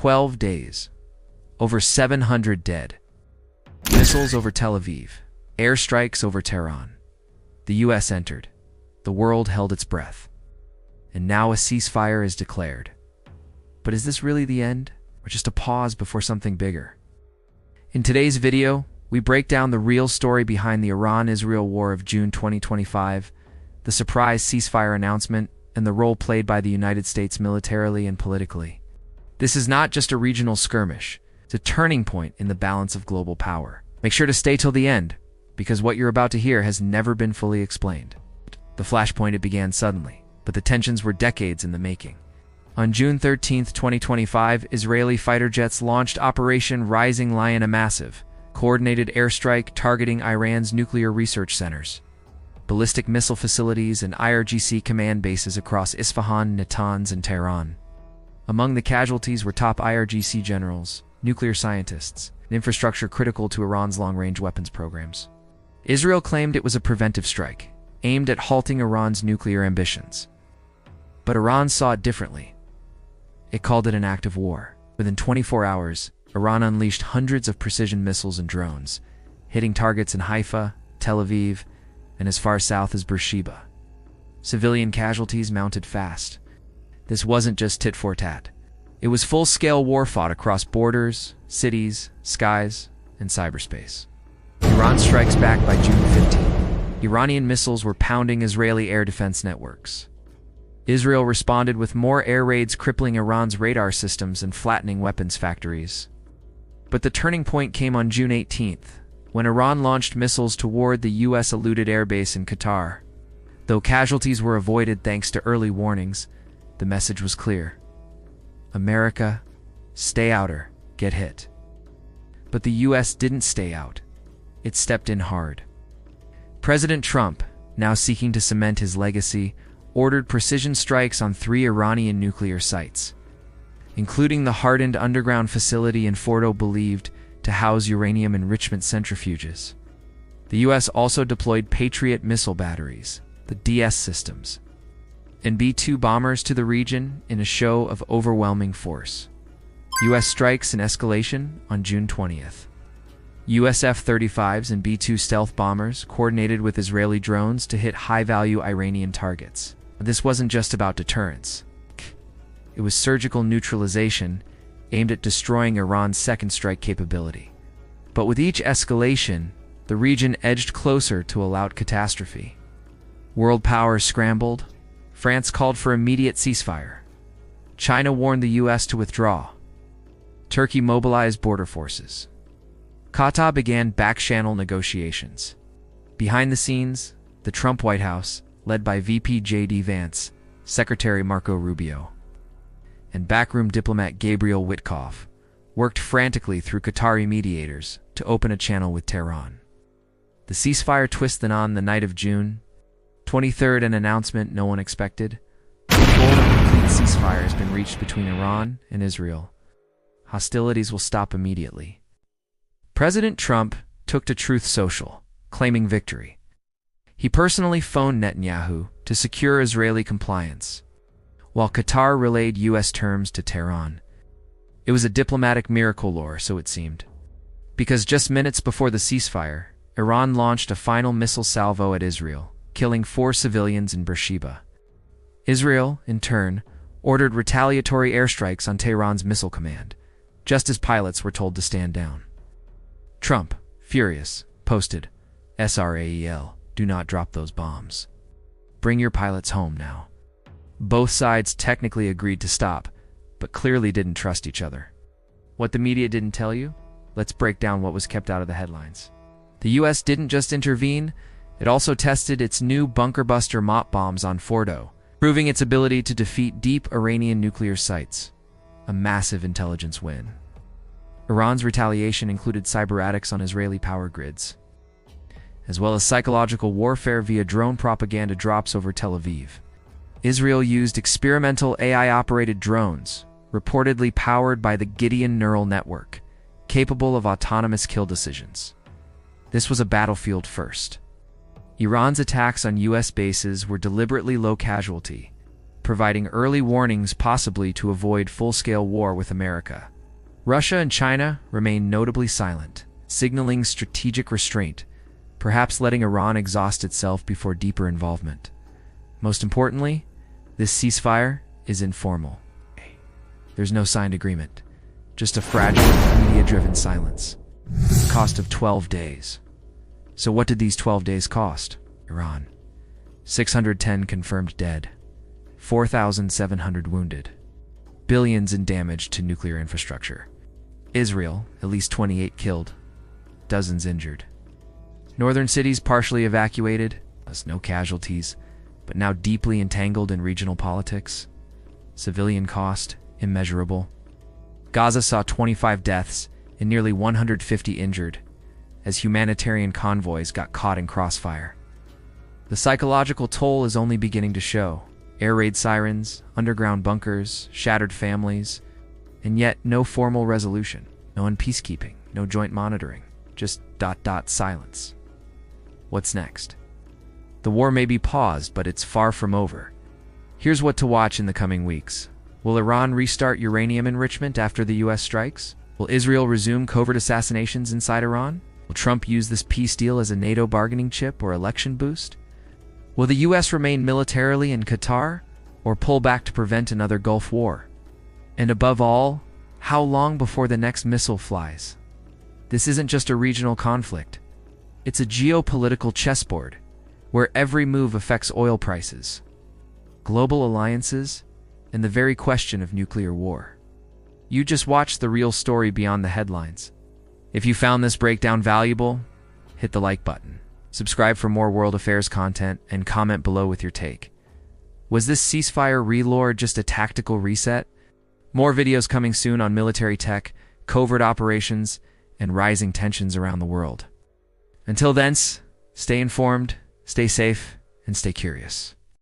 12 days. Over 700 dead. Missiles over Tel Aviv. Airstrikes over Tehran. The U.S. entered. The world held its breath. And now a ceasefire is declared. But is this really the end, or just a pause before something bigger? In today's video, we break down the real story behind the Iran-Israel war of June 2025, the surprise ceasefire announcement, and the role played by the United States militarily and politically. This is not just a regional skirmish, it's a turning point in the balance of global power. Make sure to stay till the end, because what you're about to hear has never been fully explained. The flashpoint, it began suddenly, but the tensions were decades in the making. On June 13, 2025, Israeli fighter jets launched Operation Rising Lion, a massive, coordinated airstrike targeting Iran's nuclear research centers, ballistic missile facilities, and IRGC command bases across Isfahan, Natanz, and Tehran. Among the casualties were top IRGC generals, nuclear scientists, and infrastructure critical to Iran's long-range weapons programs. Israel claimed it was a preventive strike, aimed at halting Iran's nuclear ambitions. But Iran saw it differently. It called it an act of war. Within 24 hours, Iran unleashed hundreds of precision missiles and drones, hitting targets in Haifa, Tel Aviv, and as far south as Beersheba. Civilian casualties mounted fast. This wasn't just tit-for-tat. It was full-scale war fought across borders, cities, skies, and cyberspace. Iran strikes back by June 15. Iranian missiles were pounding Israeli air defense networks. Israel responded with more air raids, crippling Iran's radar systems and flattening weapons factories. But the turning point came on June 18th, when Iran launched missiles toward the U.S.-eluded airbase in Qatar. Though casualties were avoided thanks to early warnings, the message was clear. America, stay out or get hit. But the U.S. didn't stay out. It stepped in hard. President Trump, now seeking to cement his legacy, ordered precision strikes on 3 Iranian nuclear sites, including the hardened underground facility in Fordo believed to house uranium enrichment centrifuges. The U.S. also deployed Patriot missile batteries, the DS systems, and B-2 bombers to the region in a show of overwhelming force. U.S. strikes in escalation on June 20th. U.S. F-35s and B-2 stealth bombers coordinated with Israeli drones to hit high-value Iranian targets. This wasn't just about deterrence. It was surgical neutralization aimed at destroying Iran's second strike capability. But with each escalation, the region edged closer to a loud catastrophe. World powers scrambled. France called for immediate ceasefire. China warned the U.S. to withdraw. Turkey mobilized border forces. Qatar began back-channel negotiations. Behind the scenes, the Trump White House, led by VP J.D. Vance, Secretary Marco Rubio, and backroom diplomat Gabriel Witkoff, worked frantically through Qatari mediators to open a channel with Tehran. The ceasefire twisted on the night of June 23rd, an announcement no one expected. The full and complete ceasefire has been reached between Iran and Israel. Hostilities will stop immediately. President Trump took to Truth Social, claiming victory. He personally phoned Netanyahu to secure Israeli compliance, while Qatar relayed U.S. terms to Tehran. It was a diplomatic miracle, or so it seemed, because just minutes before the ceasefire, Iran launched a final missile salvo at Israel, killing 4 civilians in Beersheba. Israel, in turn, ordered retaliatory airstrikes on Tehran's missile command, just as pilots were told to stand down. Trump, furious, posted, "Israel, do not drop those bombs. Bring your pilots home now." Both sides technically agreed to stop, but clearly didn't trust each other. What the media didn't tell you? Let's break down what was kept out of the headlines. The U.S. didn't just intervene, it also tested its new bunker buster MOP bombs on Fordo, proving its ability to defeat deep Iranian nuclear sites. A massive intelligence win. Iran's retaliation included cyber-attacks on Israeli power grids, as well as psychological warfare via drone propaganda drops over Tel Aviv. Israel used experimental AI-operated drones, reportedly powered by the Gideon neural network, capable of autonomous kill decisions. This was a battlefield first. Iran's attacks on U.S. bases were deliberately low casualty, providing early warnings possibly to avoid full-scale war with America. Russia and China remain notably silent, signaling strategic restraint, perhaps letting Iran exhaust itself before deeper involvement. Most importantly, this ceasefire is informal. There's no signed agreement, just a fragile, media-driven silence. Cost of 12 days. So what did these 12 days cost? Iran. 610 confirmed dead. 4,700 wounded. Billions in damage to nuclear infrastructure. Israel, at least 28 killed. Dozens injured. Northern cities partially evacuated, thus no casualties, but now deeply entangled in regional politics. Civilian cost, immeasurable. Gaza saw 25 deaths and nearly 150 injured, as humanitarian convoys got caught in crossfire. The psychological toll is only beginning to show. Air raid sirens, underground bunkers, shattered families, and yet no formal resolution, no peacekeeping, no joint monitoring, just ... silence. What's next? The war may be paused, but it's far from over. Here's what to watch in the coming weeks. Will Iran restart uranium enrichment after the US strikes? Will Israel resume covert assassinations inside Iran? Will Trump use this peace deal as a NATO bargaining chip or election boost? Will the US remain militarily in Qatar, or pull back to prevent another Gulf War? And above all, how long before the next missile flies? This isn't just a regional conflict. It's a geopolitical chessboard, where every move affects oil prices, global alliances, and the very question of nuclear war. You just watched the real story beyond the headlines. If you found this breakdown valuable, hit the like button. Subscribe for more world affairs content and comment below with your take. Was this ceasefire relore just a tactical reset? More videos coming soon on military tech, covert operations, and rising tensions around the world. Until then, stay informed, stay safe, and stay curious.